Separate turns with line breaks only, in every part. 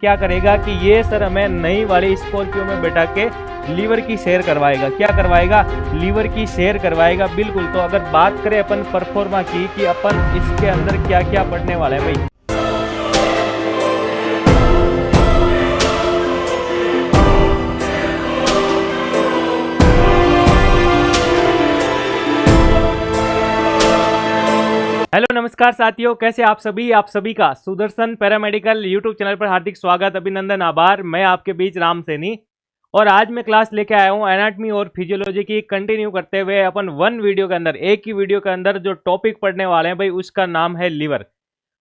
क्या करेगा कि ये सर हमें नई वाली स्कॉर्पियो में बैठा के लीवर की सैर करवाएगा। क्या करवाएगा? लीवर की सैर करवाएगा। बिल्कुल। तो अगर बात करें अपन परफॉर्मा की कि अपन इसके अंदर क्या क्या पढ़ने वाला है भाई। हेलो नमस्कार साथियों, कैसे आप सभी का सुदर्शन पैरामेडिकल यूट्यूब चैनल पर हार्दिक स्वागत, अभिनंदन, आभार। मैं आपके बीच राम सैनी और आज मैं क्लास लेके आया हूँ एनाटॉमी और फिजियोलॉजी की। कंटिन्यू करते हुए अपन वन वीडियो के अंदर, एक ही वीडियो के अंदर जो टॉपिक पढ़ने वाले हैं भाई, उसका नाम है लीवर।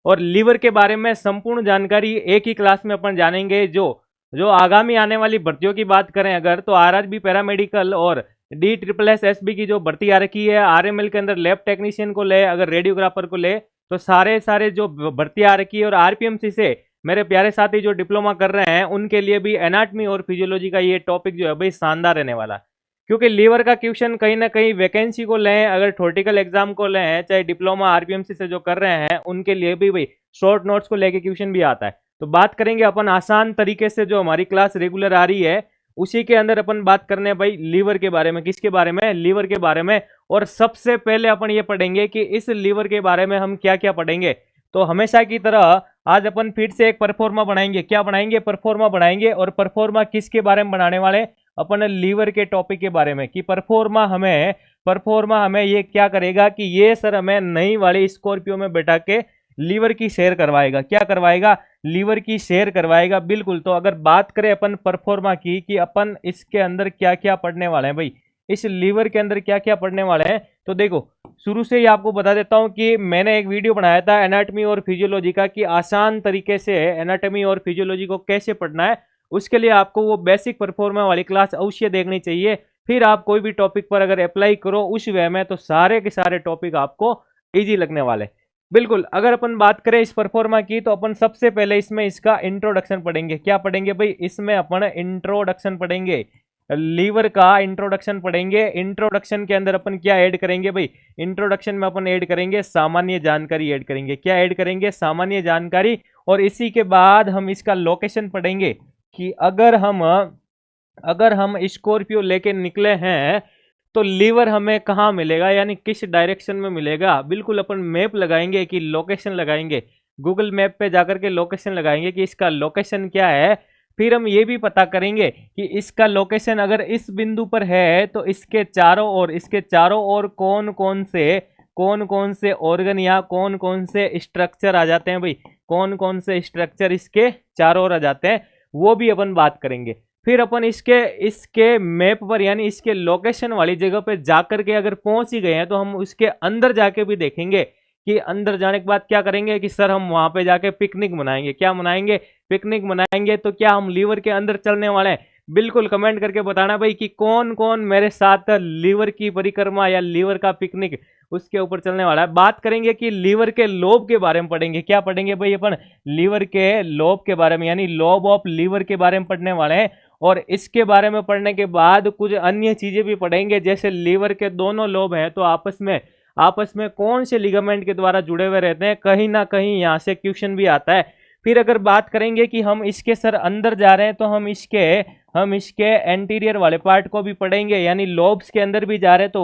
और लीवर के बारे में संपूर्ण जानकारी एक ही क्लास में अपन जानेंगे। जो जो आगामी आने वाली भर्तियों की बात करें अगर, तो आरआरबी पैरामेडिकल और D++SB की जो भर्ती आ रखी है, आरएमएल के अंदर लैब टेक्नीशियन को ले, अगर रेडियोग्राफर को ले, तो सारे सारे जो भर्ती आ रखी है। और आरपीएमसी से मेरे प्यारे साथी जो डिप्लोमा कर रहे हैं उनके लिए भी एनाटॉमी और फिजियोलॉजी का ये टॉपिक जो है भाई शानदार रहने वाला। क्योंकि लीवर का क्वेश्चन कहीं ना कहीं वैकेंसी को लें, अगर थ्योरेटिकल एग्जाम को लें, चाहे डिप्लोमा आरपीएमसी से जो कर रहे हैं उनके लिए भी भाई शॉर्ट नोट्स को लेके क्वेश्चन भी आता है। तो बात करेंगे अपन आसान तरीके से, जो हमारी क्लास रेगुलर आ रही है उसी के अंदर अपन बात करने भाई लीवर के बारे में। किसके बारे में? लीवर के बारे में। और सबसे पहले अपन ये पढ़ेंगे कि इस लीवर के बारे में हम क्या क्या पढ़ेंगे। तो हमेशा की तरह आज अपन फिर से एक परफॉर्मा बनाएंगे। क्या बनाएंगे? परफॉर्मा बनाएंगे। और परफॉर्मा किसके बारे में बनाने वाले? अपन लीवर के टॉपिक के बारे में। कि परफॉर्मा हमें ये क्या करेगा कि ये सर हमें नई वाली स्कॉर्पियो में बैठा के लीवर की सैर करवाएगा। क्या करवाएगा? लीवर की सैर करवाएगा। बिल्कुल। तो अगर बात करें अपन परफॉर्मा की कि अपन इसके अंदर क्या क्या पढ़ने वाले हैं भाई, इस लीवर के अंदर क्या क्या पढ़ने वाले हैं, तो देखो शुरू से ही आपको बता देता हूं कि मैंने एक वीडियो बनाया था एनाटॉमी और फिजियोलॉजी का, कि आसान तरीके से एनाटॉमी और फिजियोलॉजी को कैसे पढ़ना है। उसके लिए आपको वो बेसिक परफॉर्मा वाली क्लास अवश्य देखनी चाहिए। फिर आप कोई भी टॉपिक पर अगर अप्लाई करो उस वे में, तो सारे के सारे टॉपिक आपको इजी लगने वाले। बिल्कुल। अगर अपन बात करें इस परफॉर्मा की, तो अपन सबसे पहले इसमें इसका इंट्रोडक्शन पढ़ेंगे। क्या पढ़ेंगे भाई? इसमें अपन इंट्रोडक्शन पढ़ेंगे, लीवर का इंट्रोडक्शन पढ़ेंगे। इंट्रोडक्शन के अंदर अपन क्या ऐड करेंगे भाई? इंट्रोडक्शन में अपन ऐड करेंगे सामान्य जानकारी ऐड करेंगे। क्या ऐड करेंगे? सामान्य जानकारी। और इसी के बाद हम इसका लोकेशन पढ़ेंगे कि अगर हम स्कॉर्पियो लेके निकले हैं तो लीवर हमें कहाँ मिलेगा, यानी किस डायरेक्शन में मिलेगा। बिल्कुल। अपन मैप लगाएंगे कि लोकेशन लगाएंगे, गूगल मैप पे जाकर के लोकेशन लगाएंगे कि इसका लोकेशन क्या है। फिर हम ये भी पता करेंगे कि इसका लोकेशन अगर इस बिंदु पर है तो इसके चारों ओर कौन कौन से ऑर्गन या कौन कौन से स्ट्रक्चर आ जाते हैं भाई, कौन कौन से स्ट्रक्चर इसके चारों ओर आ जाते हैं, वो भी अपन बात करेंगे। फिर अपन इसके इसके मैप पर, यानी इसके लोकेशन वाली जगह पे जाकर के अगर पहुंच ही गए हैं, तो हम उसके अंदर जाके भी देखेंगे। कि अंदर जाने के बाद क्या करेंगे कि सर हम वहां पे जाके पिकनिक मनाएंगे। क्या मनाएंगे? पिकनिक मनाएंगे। तो क्या हम लीवर के अंदर चलने वाले हैं? बिल्कुल। कमेंट करके बताना भाई कि कौन कौन मेरे साथ लीवर की परिक्रमा या लीवर का पिकनिक उसके ऊपर चलने वाला है। बात करेंगे कि लीवर के लोब के बारे में पढ़ेंगे। क्या पढ़ेंगे भाई अपन? लीवर के लोब के बारे में, यानी लोब ऑफ लीवर के बारे में पढ़ने वाले हैं। और इसके बारे में पढ़ने के बाद कुछ अन्य चीजें भी पढ़ेंगे, जैसे लीवर के दोनों लोब हैं तो आपस में कौन से लिगामेंट के द्वारा जुड़े हुए रहते हैं। कहीं ना कहीं यहाँ से क्वेश्चन भी आता है। फिर अगर बात करेंगे कि हम इसके सर अंदर जा रहे हैं, तो हम इसके एंटीरियर वाले पार्ट को भी पढ़ेंगे, यानी लोब्स के अंदर भी जा रहे हैं तो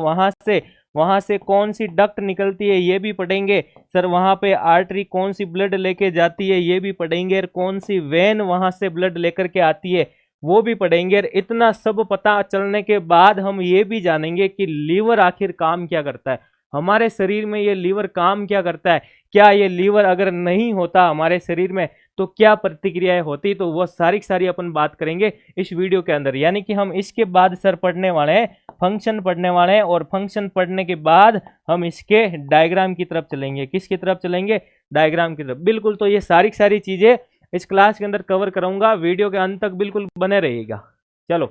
वहां से कौन सी डक्ट निकलती है ये भी पढ़ेंगे। सर वहां पे आर्टरी कौन सी ब्लड लेके जाती है ये भी पढ़ेंगे। और कौन सी वेन वहां से ब्लड लेकर के आती है वो भी पढ़ेंगे। और इतना सब पता चलने के बाद हम ये भी जानेंगे कि लीवर आखिर काम क्या करता है, हमारे शरीर में ये लीवर काम क्या करता है। क्या ये लीवर अगर नहीं होता हमारे शरीर में तो क्या प्रतिक्रियाएं होती, तो वो सारी सारी अपन बात करेंगे इस वीडियो के अंदर। यानी कि हम इसके बाद सर पढ़ने वाले हैं फंक्शन पढ़ने वाले हैं। और फंक्शन पढ़ने के बाद हम इसके डायग्राम की तरफ चलेंगे। किसकी तरफ चलेंगे? डायग्राम की तरफ। बिल्कुल। तो ये सारी सारी चीजें इस क्लास के अंदर कवर कराऊंगा, वीडियो के अंत तक बिल्कुल बने रहिएगा। चलो,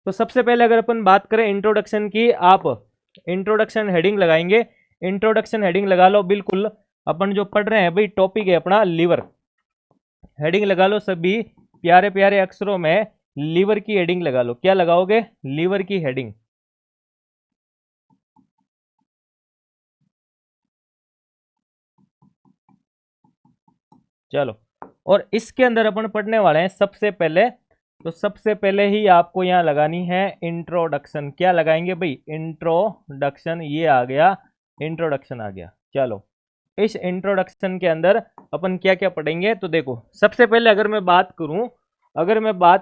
तो सबसे पहले अगर अपन बात करें इंट्रोडक्शन की, आप इंट्रोडक्शन हेडिंग लगाएंगे। इंट्रोडक्शन हेडिंग लगा लो। बिल्कुल। अपन जो पढ़ रहे हैं भाई टॉपिक है अपना लीवर। हेडिंग लगा लो सभी प्यारे प्यारे अक्षरों में, लीवर की हेडिंग लगा लो। क्या लगाओगे? लीवर की हेडिंग। चलो, और इसके अंदर अपन पढ़ने वाले हैं सबसे पहले, तो सबसे पहले ही आपको यहाँ लगानी है इंट्रोडक्शन। क्या लगाएंगे भाई? इंट्रोडक्शन। ये आ गया, इंट्रोडक्शन आ गया। चलो, इस इंट्रोडक्शन के अंदर अपन क्या क्या पढ़ेंगे, तो देखो सबसे पहले अगर मैं बात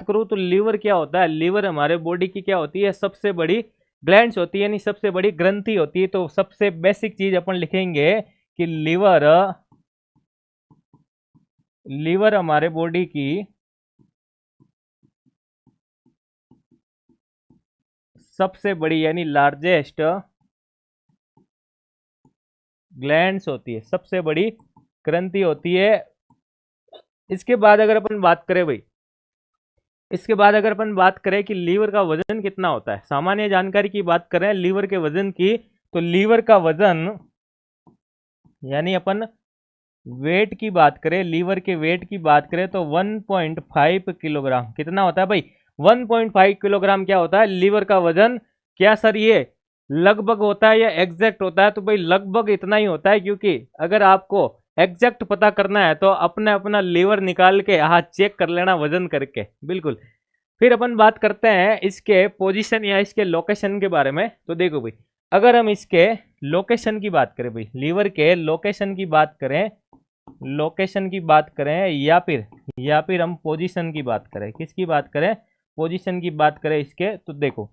करूं तो लीवर क्या होता है? लीवर हमारे बॉडी की क्या होती है? सबसे बड़ी ग्लैंड्स होती है, यानी सबसे बड़ी ग्रंथि होती है। तो सबसे बेसिक चीज अपन लिखेंगे कि लीवर हमारे बॉडी की सबसे बड़ी यानी लार्जेस्ट ग्लैंड्स होती है, सबसे बड़ी ग्रंथि होती है। इसके बाद अगर अपन बात करें भाई, इसके बाद अगर अपन बात करें कि लीवर का वजन कितना होता है, सामान्य जानकारी की बात करें लीवर के वजन की, तो लीवर का वजन यानी अपन वेट की बात करें, लीवर के वेट की बात करें तो 1.5 किलोग्राम कितना होता है भाई? 1.5 किलोग्राम क्या होता है लीवर का वजन? क्या सर ये लगभग होता है या एग्जैक्ट होता है? तो भाई लगभग इतना ही होता है, क्योंकि अगर आपको एग्जैक्ट पता करना है तो अपने अपना लीवर निकाल के हाथ चेक कर लेना वजन करके, बिल्कुल। फिर अपन बात करते हैं इसके पोजीशन या इसके लोकेशन के बारे में। तो देखो भाई, अगर हम इसके लोकेशन की बात करें भाई, लीवर के लोकेशन की बात करें, लोकेशन की बात करें या फिर हम पोजीशन की बात करें, किसकी बात करें? पोजीशन की बात करें इसके, तो देखो,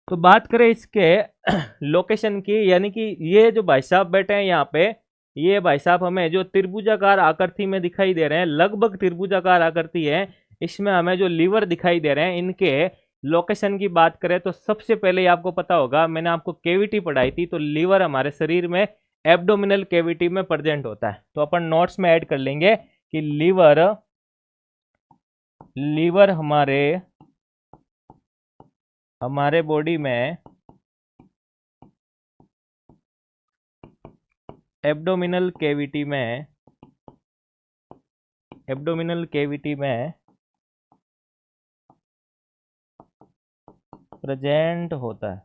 तो बात करें इसके लोकेशन की, यानी कि ये जो भाई साहब बैठे हैं यहाँ पे, ये भाई साहब हमें जो त्रिभुजाकार आकृति में दिखाई दे रहे हैं, लगभग त्रिभुजाकार आकृति है, इसमें हमें जो लीवर दिखाई दे रहे हैं, इनके लोकेशन की बात करें तो सबसे पहले आपको पता होगा, मैंने आपको केविटी पढ़ाई थी, तो लीवर हमारे शरीर में एब्डोमिनल केविटी में प्रेजेंट होता है। तो अपन नोट्स में ऐड कर लेंगे कि लीवर हमारे बॉडी में एब्डोमिनल केविटी में प्रेजेंट होता है।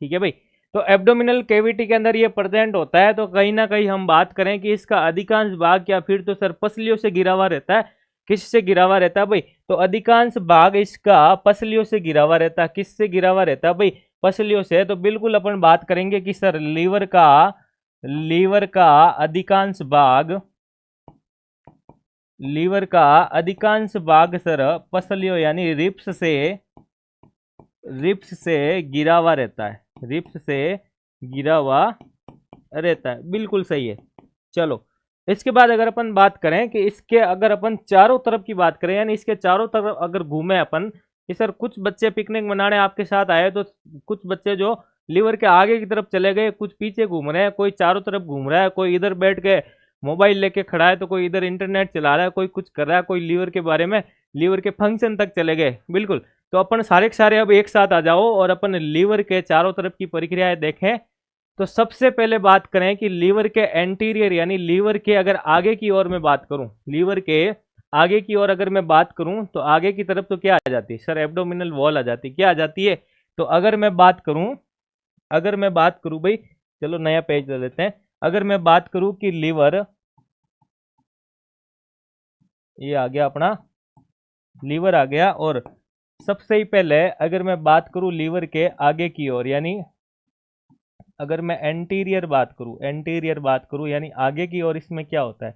ठीक है भाई, तो एब्डोमिनल केविटी के अंदर ये प्रेजेंट होता है। तो कहीं ना कहीं हम बात करें कि इसका अधिकांश भाग या फिर तो सर पसलियों से घिरा हुआ रहता है। किससे घिरा हुआ रहता है भाई? तो अधिकांश भाग इसका पसलियों से घिरा हुआ रहता है। किससे घिरा हुआ रहता है भाई? पसलियों से। तो बिल्कुल अपन बात करेंगे कि सर लीवर का अधिकांश भाग सर पसलियों यानी रिप्स से गिरा हुआ रहता है, रिप्स से गिरा हुआ रहता है, बिल्कुल सही है। चलो, इसके बाद अगर अपन बात करें कि इसके अगर अपन चारों तरफ की बात करें, यानी इसके चारों तरफ अगर घूमे अपन कि सर कुछ बच्चे पिकनिक मनाने आपके साथ आए, तो कुछ बच्चे जो लीवर के आगे की तरफ चले गए, कुछ पीछे घूम रहे हैं, कोई चारों तरफ घूम रहा है, कोई इधर बैठ के मोबाइल लेके खड़ा है, तो कोई इधर इंटरनेट चला रहा है, कोई कुछ कर रहा है, कोई लीवर के बारे में, लीवर के फंक्शन तक चले गए, बिल्कुल। तो अपन सारे के सारे अब एक साथ आ जाओ और अपन लीवर के चारों तरफ की प्रक्रियाएं देखें। तो सबसे पहले बात करें कि लीवर के एंटीरियर यानी लीवर के अगर आगे की ओर मैं बात करूं, लीवर के आगे की ओर अगर मैं बात करूं तो आगे की तरफ तो क्या आ जाती है सर? एब्डोमिनल वॉल आ जाती है। क्या आ जाती है? तो अगर मैं बात करूं भाई, चलो नया पेज ले लेते हैं। अगर मैं बात करूं कि लीवर, ये आ गया अपना लीवर आ गया, और सबसे ही पहले अगर मैं बात करूं लीवर के आगे की ओर, यानी अगर मैं एंटीरियर बात करूं यानी आगे की ओर, इसमें क्या होता है?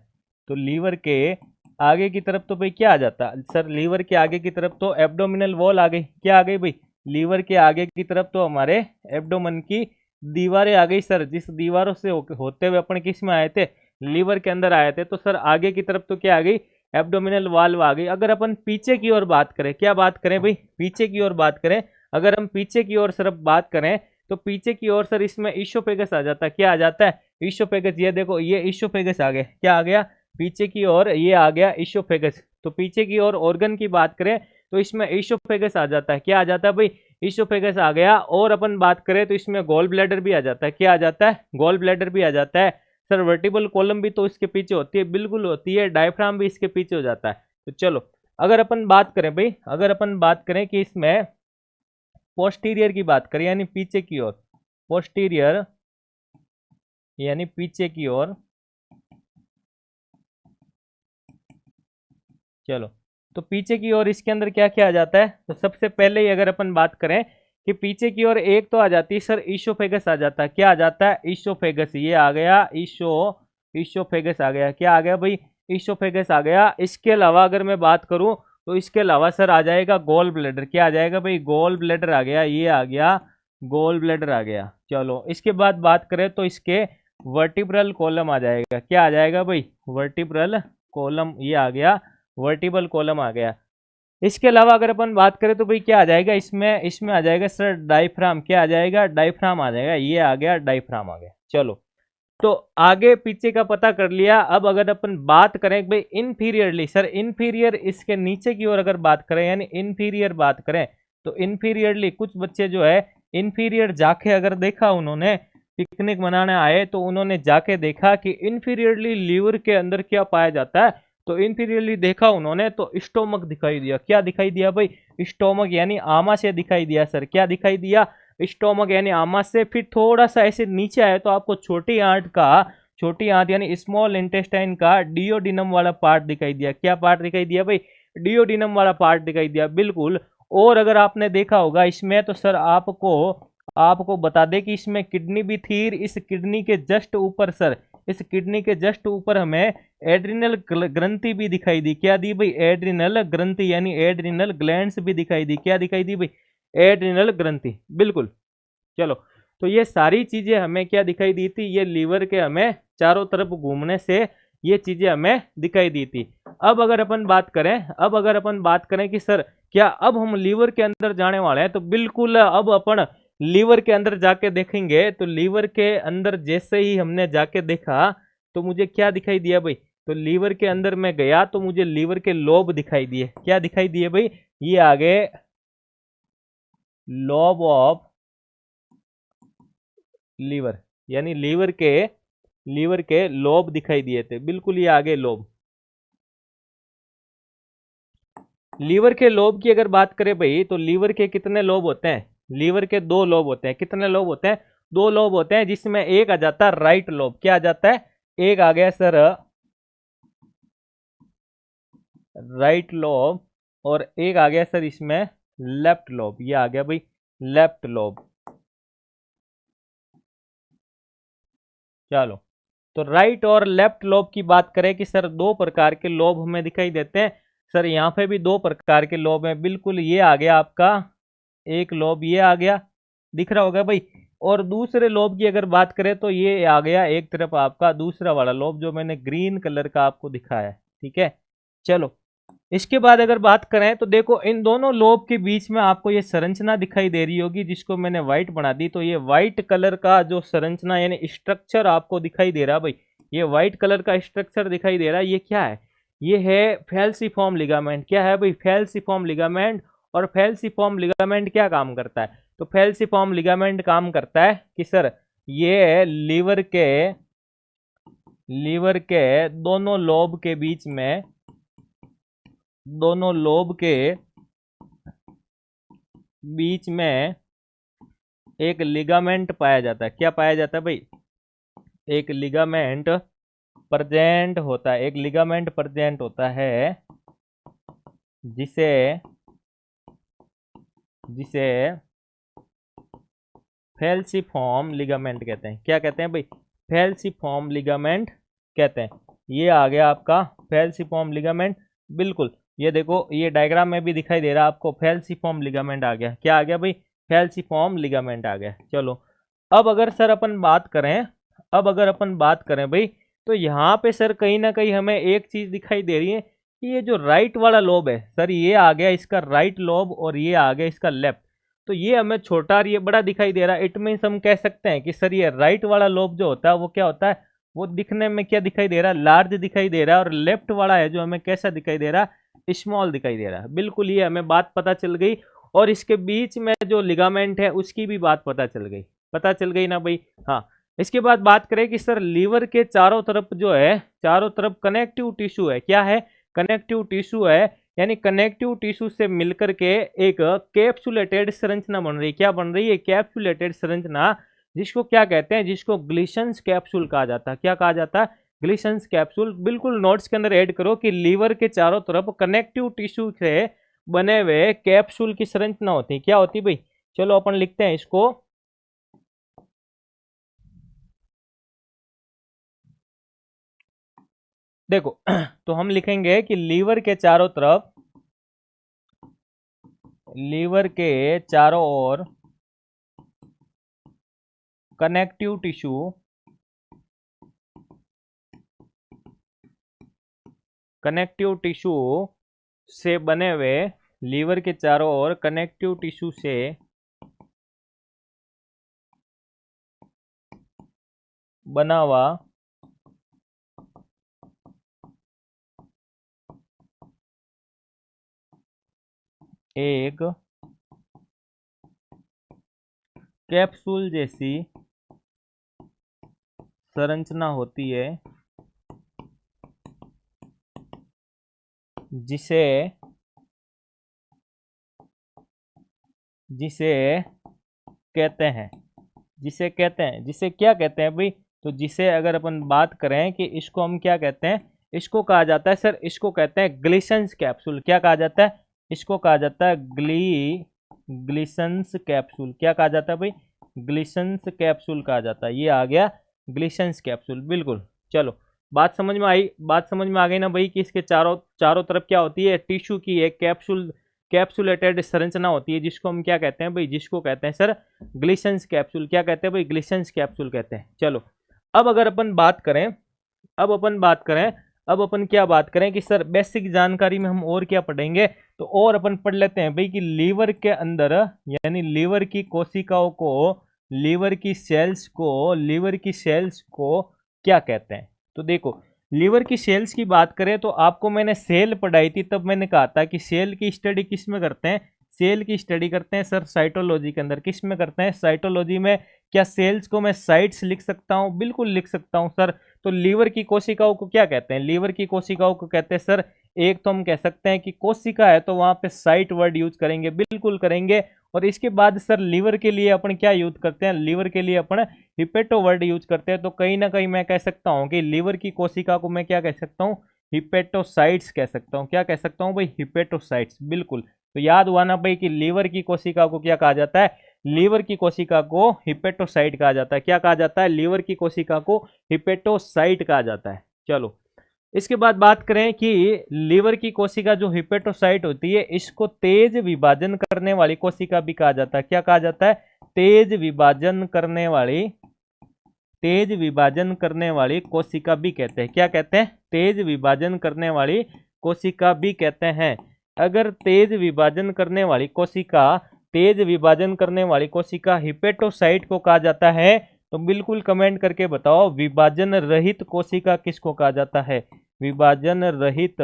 तो लीवर के आगे की तरफ तो भाई क्या आ जाता है सर? लीवर के आगे की तरफ तो एब्डोमिनल वॉल आ गई। क्या आ गई भाई? लीवर के आगे की तरफ तो हमारे एब्डोमन की दीवारें आ गई सर, जिस दीवारों से होते हुए अपन किस में आए थे? लीवर के अंदर आए थे। तो सर आगे की तरफ तो क्या आ गई? एब्डोमिनल वाल्व आ गई। अगर अपन पीछे की ओर बात करें, क्या बात करें भाई? पीछे की ओर बात करें। अगर हम पीछे की ओर सिर्फ बात करें तो पीछे की ओर सर इसमें ईशोफेगस आ जाता है। क्या आ जाता है? ईशोफेगस। ये देखो, ये ईशोफेगस आ गया। क्या आ गया? पीछे की ओर ये आ गया ईशोफेगस। तो पीछे की ओर ऑर्गन की बात करें तो इसमें ईशोफेगस आ जाता है। क्या आ जाता है भाई? ईशोफेगस आ गया। और अपन बात करें तो इसमें गॉल ब्लैडर भी आ जाता है। क्या आ जाता है? गॉल ब्लैडर भी आ जाता है। सर वर्टिबल कॉलम भी तो इसके पीछे होती है, बिल्कुल होती है। डायफ्राम भी इसके पीछे हो जाता है। तो चलो, अगर अपन बात करें भाई, अगर अपन बात करें कि इसमें पोस्टीरियर की बात करें यानी पीछे की ओर, पोस्टीरियर यानी पीछे की ओर, चलो, तो पीछे की ओर इसके अंदर क्या क्या आ जाता है? तो सबसे पहले ही अगर अपन बात करें कि पीछे की ओर एक तो आ जाती है सर ईसोफेगस आ जाता है। क्या आ जाता है? ईसोफेगस। ये आ गया ईसोफेगस आ गया। क्या आ गया भाई? ईसोफेगस आ गया। इसके अलावा अगर मैं बात करूं तो इसके अलावा सर आ जाएगा गॉल ब्लैडर। क्या आ जाएगा भाई? गॉल ब्लैडर आ गया। ये आ गया गॉल ब्लैडर आ गया। चलो, इसके बाद बात करें तो इसके वर्टिब्रल कॉलम आ जाएगा। क्या आ जाएगा भाई? Vertebral column. ये आ गया वर्टिबल कॉलम आ गया। इसके अलावा अगर अपन बात करें तो भाई क्या आ जाएगा इसमें? इसमें आ जाएगा सर डायफ्राम। क्या आ जाएगा? डायफ्राम आ जाएगा। ये आ गया डायफ्राम आ गया। चलो, तो आगे पीछे का पता कर लिया। अब अगर अपन बात करें भाई इनफीरियरली, सर इनफीरियर इसके नीचे की ओर अगर बात करें यानी इनफीरियर बात करें तो इनफीरियरली कुछ बच्चे जो है इनफीरियर जाके अगर देखा उन्होंने, पिकनिक मनाने आए तो उन्होंने जाके देखा कि इनफीरियरली लीवर के अंदर क्या पाया जाता है। तो इनफीरियरली देखा उन्होंने तो स्टोमक दिखाई दिया। क्या दिखाई दिया भाई? स्टोमक यानी आमाशय दिखाई दिया। सर क्या दिखाई दिया? स्टोमक यानी आमाशय। फिर थोड़ा सा ऐसे नीचे आए तो आपको छोटी आंत यानी स्मॉल इंटेस्टाइन का डियोडिनम वाला पार्ट दिखाई दिया। क्या पार्ट दिखाई दिया भाई? डियोडिनम वाला पार्ट दिखाई दिया, बिल्कुल। और अगर आपने देखा होगा इसमें तो सर आपको आपको बता दें कि इसमें किडनी भी थी। इस किडनी के जस्ट ऊपर सर, इस किडनी के जस्ट ऊपर हमें एड्रिनल ग्रंथि भी दिखाई दी। क्या दी भाई? एड्रिनल ग्रंथि यानी एड्रिनल ग्लैंड्स भी दिखाई दी। क्या दिखाई दी भाई? एड्रिनल ग्रंथि, बिल्कुल। चलो, तो ये सारी चीजें हमें क्या दिखाई दी थी? ये लीवर के हमें चारों तरफ घूमने से ये चीजें हमें दिखाई दी थी। अब अगर अपन बात करें कि सर क्या अब हम लीवर के अंदर जाने वाले हैं, तो बिल्कुल अब अपन लीवर के अंदर जाके देखेंगे। तो लीवर के अंदर जैसे ही हमने जाके देखा तो मुझे क्या दिखाई दिया भाई? तो लीवर के अंदर मैं गया तो मुझे लीवर के लोब दिखाई दिए। क्या दिखाई दिए भाई? ये आगे लोब ऑफ लीवर यानी लीवर के लोब दिखाई दिए थे, बिल्कुल। ये आगे लोब, लीवर के लोब की अगर बात करें भाई तो लीवर के कितने लोब होते हैं? लीवर के दो लोब होते हैं। कितने लोब होते हैं? दो लोब होते हैं, जिसमें एक आ जाता है राइट लोब। क्या आ जाता है? एक आ गया सर राइट लोब और एक आ गया सर इसमें लेफ्ट लोब। ये आ गया भाई लेफ्ट लोब। चलो, तो राइट और लेफ्ट लोब की बात करें कि सर दो प्रकार के लोब हमें दिखाई देते हैं। सर यहाँ पे भी दो प्रकार के लोब हैं, बिल्कुल। ये आ गया आपका एक लोब, ये आ गया, दिख रहा होगा भाई। और दूसरे लोब की अगर बात करें तो ये आ गया एक तरफ आपका दूसरा वाला लोब जो मैंने ग्रीन कलर का आपको दिखाया है, ठीक है। चलो, इसके बाद अगर बात करें तो देखो इन दोनों लोब के बीच में आपको ये संरचना दिखाई दे रही होगी, जिसको मैंने व्हाइट बना दी। तो ये व्हाइट कलर का जो संरचना यानी स्ट्रक्चर आपको दिखाई दे रहा है भाई, ये व्हाइट कलर का स्ट्रक्चर दिखाई दे रहा है, ये क्या है? ये है फैल्सीफॉर्म लिगामेंट। क्या है भाई? फैल्सीफॉर्म लिगामेंट। और फैल्सीफॉर्म लिगामेंट क्या काम करता है? तो फैल्सीफॉर्म लिगामेंट काम करता है कि सर ये लीवर के दोनों लोब के बीच में एक लिगामेंट पाया जाता है। क्या पाया जाता है भाई? एक लिगामेंट प्रेजेंट होता है। एक लिगामेंट प्रेजेंट होता है जिसे जिसे फैल्सीफॉर्म लिगामेंट कहते हैं। क्या कहते हैं भाई? फैल्सीफॉर्म लिगामेंट कहते हैं। ये आ गया आपका फैल्सीफॉर्म लिगामेंट, बिल्कुल। ये देखो ये डायग्राम में भी दिखाई दे रहा है आपको, फैल्सीफॉर्म लिगामेंट आ गया। क्या आ गया भाई? फैल्सीफॉर्म लिगामेंट आ गया। चलो, अब अगर सर अपन बात करें भाई तो यहाँ पे सर कहीं ना कहीं हमें एक चीज दिखाई दे रही है कि ये जो राइट वाला लोब है सर, ये आ गया इसका राइट लोब और ये आ गया इसका लेफ्ट। तो ये हमें छोटा और ये बड़ा दिखाई दे रहा है। इट मीन्स हम कह सकते हैं कि सर ये राइट वाला लोब जो होता है वो क्या होता है? वो दिखने में क्या दिखाई दे रहा है? लार्ज दिखाई दे रहा है। और लेफ्ट वाला है जो हमें कैसा दिखाई दे रहा है? स्मॉल दिखाई दे रहा है, बिल्कुल। ये हमें बात पता चल गई। और इसके बीच में जो लिगामेंट है उसकी भी बात पता चल गई ना भाई? हाँ। इसके बाद बात करें कि सर लीवर के चारों तरफ जो है, चारों तरफ कनेक्टिव टिश्यू है। क्या है? कनेक्टिव टिश्यू है। यानी कनेक्टिव टिश्यू से मिलकर के एक कैप्सुलेटेड संरचना बन रही है। क्या बन रही है? कैप्सुलेटेड संरचना, जिसको क्या कहते हैं? जिसको ग्लिशंस कैप्सूल कहा जाता है। क्या कहा जाता है? Glisson's capsule. बिल्कुल नोट्स के अंदर ऐड करो कि लीवर के चारों तरफ कनेक्टिव टिश्यू से बने हुए कैप्सूल की संरचना होती है। क्या होती है भाई? चलो अपन लिखते हैं इसको। देखो तो हम लिखेंगे कि लीवर के चारों तरफ, लीवर के चारों ओर कनेक्टिव टिश्यू, कनेक्टिव टिश्यू से बने हुए, लीवर के चारों ओर कनेक्टिव टिश्यू से बना हुआ एक कैप्सूल जैसी संरचना होती है, जिसे जिसे कहते हैं, जिसे कहते हैं, जिसे क्या कहते हैं भाई? तो जिसे अगर अपन बात करें कि इसको हम क्या कहते हैं, इसको कहा जाता है सर, इसको कहते हैं ग्लिसन्स कैप्सूल। क्या कहा जाता है? इसको कहा जाता है ग्लिसन्स कैप्सूल। क्या कहा जाता है भाई? ग्लिसन्स कैप्सूल कहा जाता है। ये आ गया ग्लिसन्स कैप्सूल। बिल्कुल। चलो बात समझ में आई, बात समझ में आ गई ना भाई कि इसके चारों चारों तरफ क्या होती है? टिश्यू की एक कैप्सूल, कैप्सुलेटेड संरचना होती है, जिसको हम क्या कहते हैं भाई? जिसको कहते हैं सर ग्लिसन्स कैप्सूल। क्या कहते हैं भाई? ग्लिसन्स कैप्सूल कहते हैं। चलो अब अगर अपन बात करें, अब अपन बात करें, अब अपन क्या बात करें कि सर बेसिक जानकारी में हम और क्या पढ़ेंगे? तो और अपन पढ़ लेते हैं भाई कि लीवर के अंदर, यानी लीवर की कोशिकाओं को, लीवर की सेल्स को, लीवर की सेल्स को क्या कहते हैं? तो देखो लीवर की सेल्स की बात करें तो आपको मैंने सेल पढ़ाई थी, तब मैंने कहा था कि सेल की स्टडी किस में करते हैं? सेल की स्टडी करते हैं सर साइटोलॉजी के अंदर। किस में करते हैं? साइटोलॉजी में। क्या सेल्स को मैं साइट्स लिख सकता हूं? बिल्कुल लिख सकता हूं सर। तो लीवर की कोशिकाओं को क्या कहते हैं? लीवर की कोशिकाओं को कहते हैं सर, एक तो हम कह सकते हैं कि कोशिका है तो वहां पे साइट वर्ड यूज करेंगे, बिल्कुल करेंगे। और इसके बाद सर लीवर के लिए अपन क्या यूज करते हैं? लीवर के लिए अपन हिपेटो वर्ड यूज करते हैं। तो कहीं ना कहीं मैं कह सकता हूं कि लीवर की कोशिका को मैं क्या कह सकता हूं? हिपेटोसाइट्स कह सकता हूं। क्या कह सकता हूं भाई? हिपेटोसाइट्स। बिल्कुल। तो याद हुआ ना भाई कि लीवर की कोशिका को क्या कहा जाता है? लीवर की कोशिका को हिपेटोसाइट कहा जाता है। क्या कहा जाता है? लीवर की कोशिका को हिपेटोसाइट कहा जाता है। चलो इसके बाद बात करें कि लीवर की कोशिका जो हिपेटोसाइट होती है, इसको तेज विभाजन करने वाली कोशिका भी कहा जाता है। क्या कहा जाता है? तेज विभाजन करने वाली, तेज विभाजन करने वाली कोशिका भी कहते हैं। क्या कहते हैं? तेज विभाजन करने वाली कोशिका भी कहते हैं। अगर तेज विभाजन करने वाली कोशिका, तेज विभाजन करने वाली कोशिका हिपेटोसाइट को कहा जाता है, तो बिल्कुल कमेंट करके बताओ विभाजन रहित कोशिका किसको कहा जाता है? विभाजन रहित,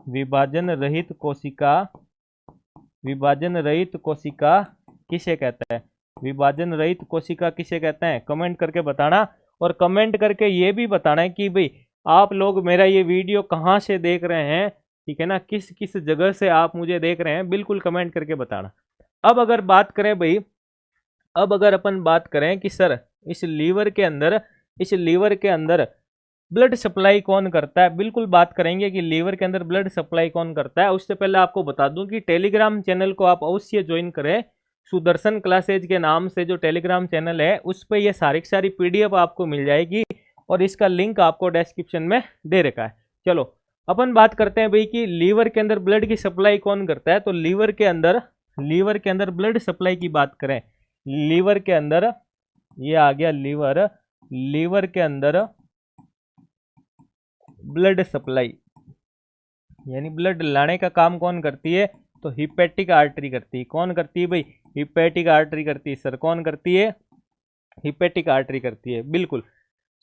विभाजन रहित कोशिका, विभाजन रहित कोशिका किसे कहता है? विभाजन रहित कोशिका किसे कहते हैं? कमेंट करके बताना। और कमेंट करके ये भी बताना है कि भाई आप लोग मेरा ये वीडियो कहाँ से देख रहे हैं, ठीक है ना, किस किस जगह से आप मुझे देख रहे हैं, बिल्कुल कमेंट करके बताना। अब अगर बात करें भाई, अब अगर अपन बात करें कि सर इस लीवर के अंदर, इस लीवर के अंदर ब्लड सप्लाई कौन करता है, बिल्कुल बात करेंगे कि लीवर के अंदर ब्लड सप्लाई कौन करता है। उससे पहले आपको बता दूं कि टेलीग्राम चैनल को आप अवश्य ज्वाइन करें। सुदर्शन क्लासेज के नाम से जो टेलीग्राम चैनल है, उस पर ये सारी की सारी पीडीएफ आपको मिल जाएगी और इसका लिंक आपको डिस्क्रिप्शन में दे रखा है। चलो अपन बात करते हैं भाई कि लीवर के अंदर ब्लड की सप्लाई कौन करता है। तो लीवर के अंदर, लीवर के अंदर ब्लड सप्लाई की बात करें, लीवर के अंदर, ये आ गया लीवर, लीवर के अंदर ब्लड सप्लाई यानी ब्लड लाने का काम कौन करती है? तो हिपेटिक आर्टरी करती है। कौन करती है भाई? हिपेटिक आर्टरी करती है सर। कौन करती है? हिपेटिक आर्टरी करती है। बिल्कुल।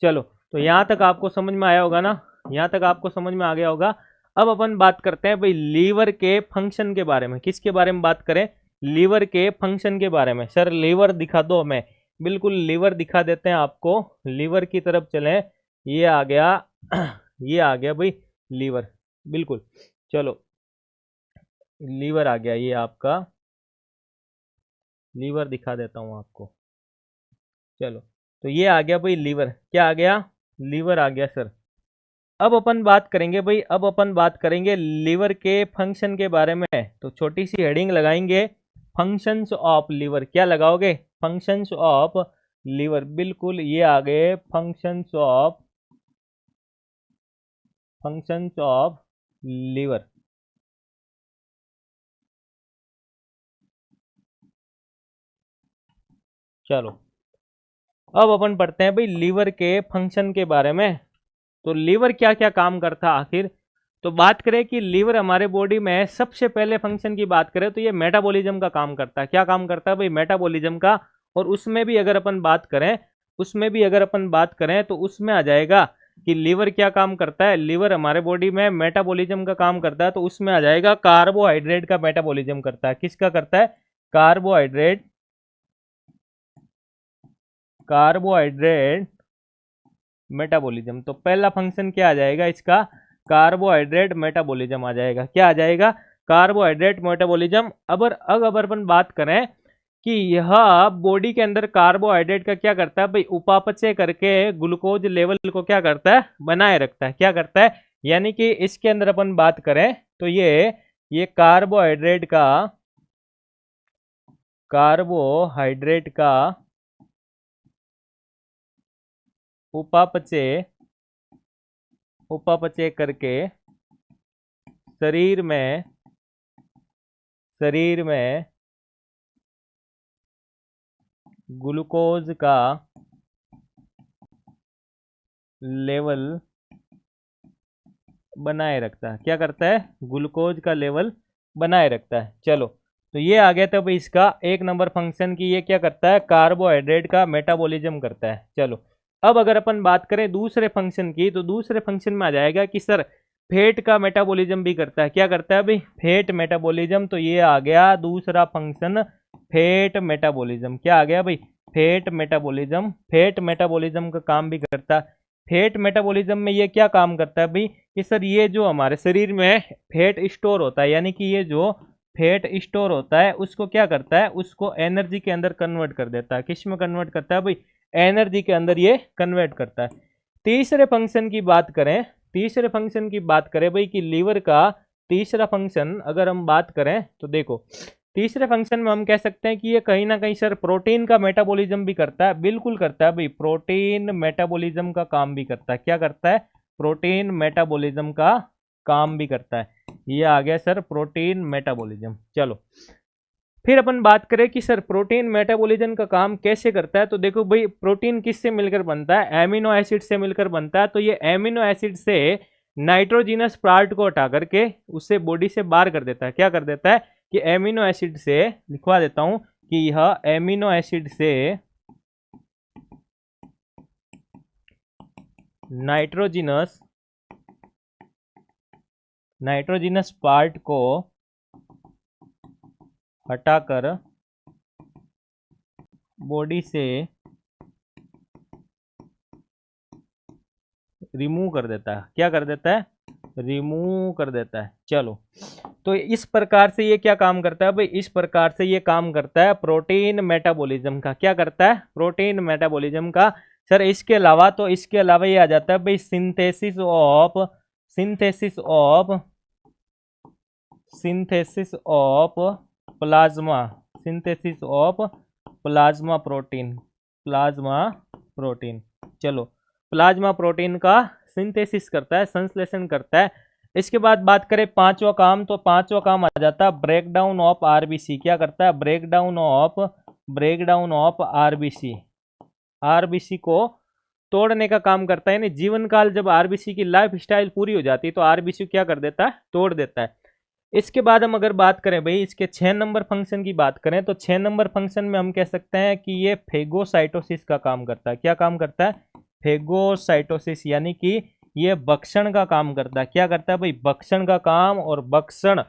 चलो तो यहां तक आपको समझ में आया होगा ना, यहां तक आपको समझ में आ गया होगा। अब अपन बात करते हैं भाई लीवर के फंक्शन के बारे में। किसके बारे में बात करें? लीवर के फंक्शन के बारे में। सर लीवर दिखा दो हमें। बिल्कुल लीवर दिखा देते हैं आपको। लीवर की तरफ चलें। ये आ गया ये आ गया भाई लीवर। बिल्कुल। चलो लीवर आ गया, ये आपका लीवर दिखा देता हूं आपको। चलो तो ये आ गया भाई लीवर। क्या आ गया? लीवर आ गया सर। अब अपन बात करेंगे भाई, अब अपन बात करेंगे लीवर के फंक्शन के बारे में। तो छोटी सी हेडिंग लगाएंगे, फंक्शंस ऑफ लीवर। क्या लगाओगे? Functions of liver. बिल्कुल, ये आ गए फंक्शंस ऑफ लीवर। चलो अब अपन पढ़ते हैं भाई लीवर के फंक्शन के बारे में। तो लीवर क्या क्या काम करता है आखिर? तो बात करें कि लीवर हमारे बॉडी में सबसे पहले फंक्शन की बात करें तो ये मेटाबॉलिज्म का काम करता है। क्या काम करता है भाई? मेटाबॉलिज्म का। और उसमें भी अगर अपन बात करें, तो उसमें आ जाएगा कि लीवर क्या काम करता है। लीवर हमारे बॉडी में मेटाबॉलिज्म का काम करता है, तो उसमें आ जाएगा कार्बोहाइड्रेट का मेटाबॉलिज्म करता है। किसका करता है? Carbohydrate metabolism. तो पहला फंक्शन क्या आ जाएगा इसका? कार्बोहाइड्रेट मेटाबॉलिज्म आ जाएगा। क्या आ जाएगा? Carbohydrate metabolism. अगर अपन बात करें कि यह बॉडी के अंदर कार्बोहाइड्रेट का क्या करता है भाई? उपापचय करके ग्लूकोज लेवल को क्या करता है? बनाए रखता है। क्या करता है? यानी कि इसके अंदर अपन बात करें तो ये कार्बोहाइड्रेट का उपापचय करके शरीर में ग्लूकोज का लेवल बनाए रखता है। क्या करता है? ग्लूकोज का लेवल बनाए रखता है। चलो, तो ये आ गया था भाई इसका एक नंबर फंक्शन की। ये क्या करता है? कार्बोहाइड्रेट का मेटाबॉलिज्म करता है। चलो, अब अगर अपन बात करें दूसरे फंक्शन की, तो दूसरे फंक्शन में आ जाएगा कि सर फैट का मेटाबॉलिज्म भी करता है। क्या करता है भाई? Fat metabolism. तो ये आ गया दूसरा फंक्शन, फैट मेटाबॉलिज्म। क्या आ गया भाई? Fat metabolism. फैट मेटाबॉलिज्म का काम भी करता है। फैट मेटाबॉलिज्म में ये क्या काम करता है भाई? कि सर ये जो हमारे शरीर में फैट स्टोर होता है, यानी कि ये जो फैट स्टोर होता है उसको क्या करता है? उसको एनर्जी के अंदर कन्वर्ट कर देता है। किस में कन्वर्ट करता है भाई? एनर्जी के अंदर ये कन्वर्ट करता है। तीसरे फंक्शन की बात करें भाई कि लीवर का तीसरा फंक्शन अगर हम बात करें तो देखो, तीसरे फंक्शन में हम कह सकते हैं कि ये कहीं ना कहीं सर प्रोटीन का मेटाबॉलिज्म भी करता है। बिल्कुल करता है भाई, प्रोटीन मेटाबॉलिज्म का काम भी करता है। क्या करता है? प्रोटीन मेटाबॉलिज्म का काम भी करता है। ये आ गया सर प्रोटीन मेटाबॉलिज्म। चलो, फिर अपन बात करें कि सर प्रोटीन मेटाबॉलिज्म का काम कैसे करता है। तो देखो भाई, प्रोटीन किससे मिलकर बनता है? एमिनो एसिड से मिलकर बनता है। तो ये एमिनो एसिड से नाइट्रोजिनस पार्ट को हटा करके उससे बॉडी से बाहर कर देता है। क्या कर देता है? कि एमिनो एसिड से, लिखवा देता हूं कि यह एमिनो एसिड से नाइट्रोजिनस पार्ट को हटाकर बॉडी से रिमूव कर देता है। क्या कर देता है? रिमूव कर देता है। चलो, तो इस प्रकार से ये क्या काम करता है भाई? इस प्रकार से ये काम करता है प्रोटीन मेटाबॉलिज्म का। क्या करता है? प्रोटीन मेटाबॉलिज्म का। सर इसके अलावा ये आ जाता है भाई सिंथेसिस ऑफ प्लाज्मा प्रोटीन। चलो, प्लाज्मा प्रोटीन का सिंथेसिस करता है, संश्लेषण करता है। इसके बाद बात करें पांचवा काम, तो पांचवा काम आ जाता है ब्रेकडाउन ऑफ आरबीसी। क्या करता है? ब्रेकडाउन ऑफ आरबीसी को तोड़ने का काम करता है। यानी जीवन काल जब आरबीसी की लाइफ स्टाइल पूरी हो जाती है तो आरबीसी क्या कर देता है? तोड़ देता है। इसके बाद हम अगर बात करें भाई इसके 6 नंबर फंक्शन की बात करें, तो 6 नंबर फंक्शन में हम कह सकते हैं कि ये फेगोसाइटोसिस का काम करता है। क्या काम करता है? फेगोसाइटोसिस, यानी कि ये भक्षण का काम करता है। क्या करता है भाई? भक्षण का काम। और भक्षण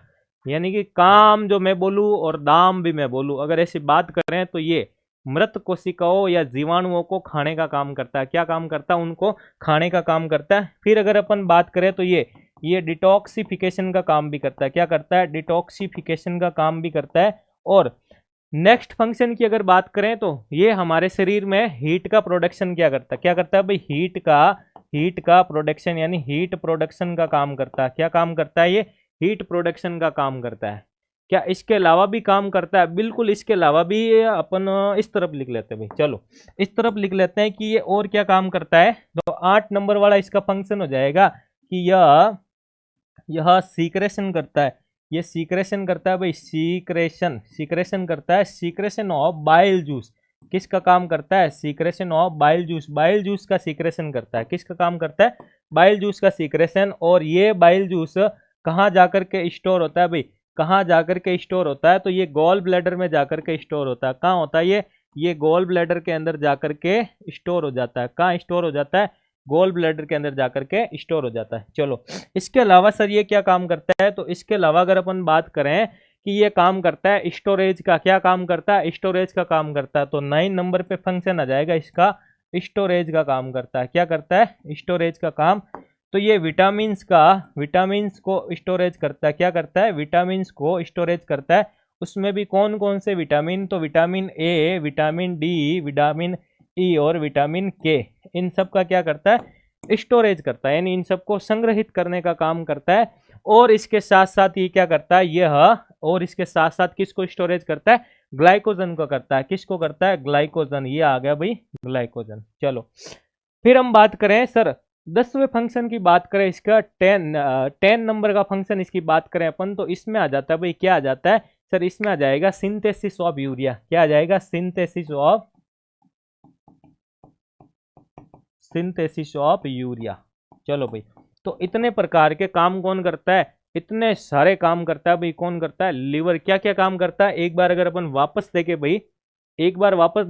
यानी कि काम जो मैं बोलूं और दाम भी मैं बोलूं, अगर ऐसी बात करें तो ये मृत कोशिकाओं या जीवाणुओं को खाने का काम करता है। क्या काम करता है? उनको खाने का काम करता है। फिर अगर अपन बात करें तो ये डिटॉक्सिफिकेशन का काम भी करता है। क्या करता है? डिटॉक्सिफिकेशन का काम भी करता है। और नेक्स्ट फंक्शन की अगर बात करें तो ये हमारे शरीर में हीट का प्रोडक्शन क्या करता है? क्या करता है भाई? हीट का प्रोडक्शन यानी हीट प्रोडक्शन का काम करता है। क्या काम करता है ये? हीट प्रोडक्शन का काम करता है। क्या इसके अलावा भी काम करता है? बिल्कुल इसके अलावा भी। ये अपन इस तरफ लिख लेते हैं भाई, चलो इस तरफ लिख लेते हैं कि ये और क्या काम करता है। तो 8 नंबर वाला इसका फंक्शन हो जाएगा कि यह सीक्रेशन करता है। ये सीक्रेशन करता है भाई, सीक्रेशन करता है, सीक्रेशन ऑफ बाइल जूस। किसका काम करता है? Secretion of bile juice. Bile juice का सीक्रेशन करता है। किसका काम करता है? बाइल जूस का सीक्रेशन। और ये बाइल जूस कहाँ जाकर के स्टोर होता है भाई? कहाँ जाकर के स्टोर होता है? तो ये गॉल ब्लैडर में जाकर के स्टोर होता है। कहाँ होता है ये गॉल ब्लैडर के अंदर जाकर के स्टोर हो जाता है। कहाँ स्टोर हो जाता है? गॉल ब्लैडर के अंदर जाकर के स्टोर हो जाता है। चलो इसके अलावा सर ये क्या काम करता है? तो इसके अलावा अगर अपन बात करें कि ये काम करता है स्टोरेज का। क्या काम करता है? स्टोरेज का काम करता है। तो 9 नंबर पे फंक्शन आ जाएगा इसका, स्टोरेज का काम करता है। क्या करता है? स्टोरेज का काम। तो ये विटामिन्स को स्टोरेज करता है। क्या करता है? विटामिन्स को स्टोरेज करता है। उसमें भी कौन कौन से विटामिन? तो vitamin A, vitamin D, vitamin E और विटामिन के, इन सब का क्या करता है? स्टोरेज करता है, यानी इन सबको संग्रहित करने का काम करता है। और इसके साथ साथ ये क्या करता है? और इसके साथ साथ किसको स्टोरेज करता है? ग्लाइकोजन को करता है। किसको करता है? ग्लाइकोजन। ये आ गया भाई ग्लाइकोजन। चलो फिर हम बात करें सर 10वें फंक्शन की बात करें, इसका 10 नंबर का फंक्शन इसकी बात करें अपन, तो इसमें आ जाता है भाई, क्या आ जाता है सर? इसमें आ जाएगा सिंथेसिस ऑफ यूरिया। क्या आ जाएगा? Synthesis of urea. चलो भाई, तो इतने प्रकार के काम कौन करता है? इतने सारे काम करता है भाई। कौन करता है? लीवर। क्या क्या काम करता है? एक बार अगर अपन वापस देखे भाई, एक बार वापस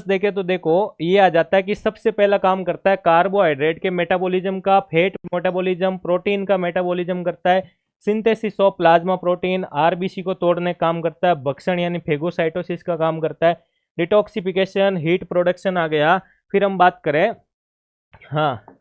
देखे तो देखो ये आ जाता है कि सबसे पहला काम करता है कार्बोहाइड्रेट के मेटाबॉलिज्म का, फैट मेटाबॉलिज्म, प्रोटीन का मेटाबॉलिज्म करता है, synthesis of plasma protein, RBC को तोड़ने का काम करता है, भक्षण यानी फेगोसाइटोसिस का काम करता है, डिटॉक्सिफिकेशन, हीट प्रोडक्शन आ गया। फिर हम बात करें,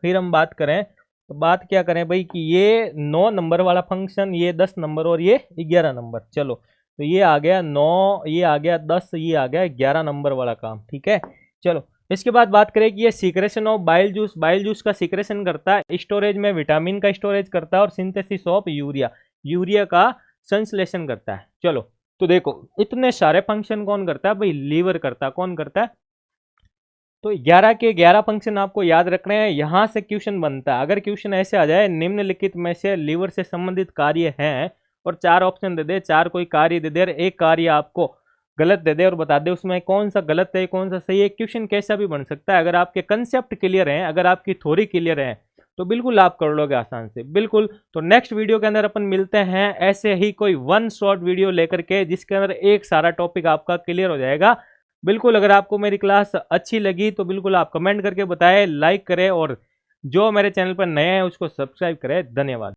फिर हम बात करें तो बात क्या करें भाई कि ये 9 नंबर वाला फंक्शन, ये 10 नंबर और ये 11 नंबर। चलो तो ये आ गया 9, ये आ गया 10, ये आ गया 11 नंबर वाला काम। ठीक है, चलो इसके बाद बात करें कि ये सीक्रेशन ऑफ बाइल जूस का सीक्रेशन करता है, स्टोरेज में विटामिन का स्टोरेज करता है, और सिंथेसिस ऑफ यूरिया का संश्लेषण करता है। चलो तो देखो इतने सारे फंक्शन कौन करता है भाई? लीवर करता है। कौन करता है? तो 11 के 11 फंक्शन आपको याद रखने हैं। यहां से क्वेश्चन बनता है। अगर क्वेश्चन ऐसे आ जाए, निम्नलिखित में से लीवर से संबंधित कार्य हैं, और 4 ऑप्शन दे दे, 4 कोई कार्य दे दे, और एक कार्य आपको गलत दे दे और बता दे उसमें कौन सा गलत है कौन सा सही है। क्वेश्चन कैसा भी बन सकता है। अगर आपके कंसेप्ट क्लियर हैं, अगर आपकी थ्योरी क्लियर है, तो बिल्कुल आप कर लोगे आसान से, बिल्कुल। तो नेक्स्ट वीडियो के अंदर अपन मिलते हैं ऐसे ही कोई वन शॉर्ट वीडियो लेकर के, जिसके अंदर एक सारा टॉपिक आपका क्लियर हो जाएगा। बिल्कुल अगर आपको मेरी क्लास अच्छी लगी तो बिल्कुल आप कमेंट करके बताएं, लाइक करें, और जो मेरे चैनल पर नए हैं उसको सब्सक्राइब करें। धन्यवाद।